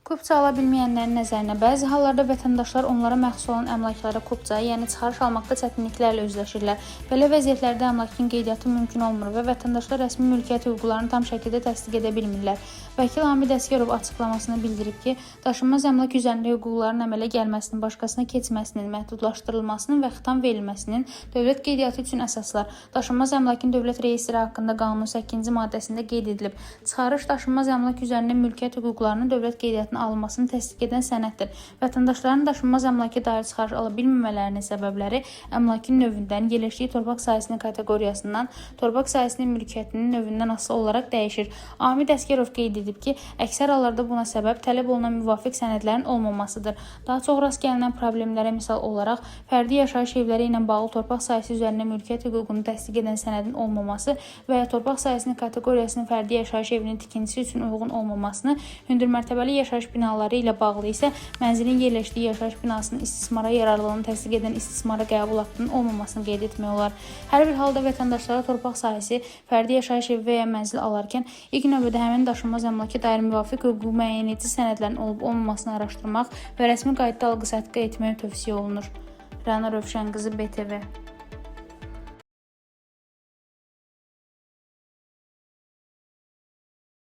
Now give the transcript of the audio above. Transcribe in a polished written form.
Kupça ala bilməyənlərin nəzərinə bəzi hallarda vətəndaşlar onlara məxsus olan əmlaklara kupça, yəni çıxarış almaqda çətinliklərlə üzləşirlər. Belə vəziyyətlərdə əmlakın qeydiyyatı mümkün olmur və vətəndaşlar rəsmi mülkiyyət hüquqlarını tam şəkildə təsdiq edə bilmirlər. Vəkil Amid Əsgərov açıqlamasında bildirib ki, daşınmaz əmlak üzərində hüquqların əmələ gəlməsinin, başqasına keçməsinin, məhdudlaşdırılmasının və xitam verilməsinin dövlət qeydiyyatı üçün əsaslar, daşınmaz əmlakın dövlət reyestri haqqında qanunun 8-ci maddəsində qeyd edilib. Çıxarış daşınmaz əmlak üzərində mülkiyyət hüquqlarının dövlət qeydiyyatına alınmasını təsdiq edən sənəddir. Vətəndaşların daşınmaz əmlaka dair çıxarış ala bilməmələrinin səbəbləri əmlakın növündən, yerləşdiyi torpaq sahəsinin kateqoriyasından, torpaq sahəsinin mülkiyyətinin növündən asılı olaraq dəyişir. Amid Əsgərov qeyd edib ki, əksər hallarda buna səbəb tələb olunan müvafiq sənədlərin olmamasıdır. Daha çox rast gəlinən problemlərə misal olaraq fərdi yaşayış evləri ilə bağlı torpaq sahəsi üzərində mülkiyyət hüququnu təsdiq edən sənədin olmaması və ya torpaq sahəsinin kateqoriyasının fərdi yaşayış evinin tikintisi üçün uyğun olmamasını, hündürmərtəbəli yaşayış binaları ilə bağlı isə mənzilin yerləşdiyi yaşayış binasının istismara yararlılığını təsdiq edən istismara qəbul aktının olmamasını qeyd etmək olar. Hər bir halda vətəndaşlara torpaq sahəsi, fərdi yaşayış evi və ya mənzil alarkən ilk növbədə həmin daşınmaz əmlaka dair müvafiq hüquqi müəyyən edici sənədlərin olub-olmamasını araşdırmaq və rəsmi qaydada alqı-satqı etmək tövsiyə olunur. Rəna Rövşənqızı, BTV.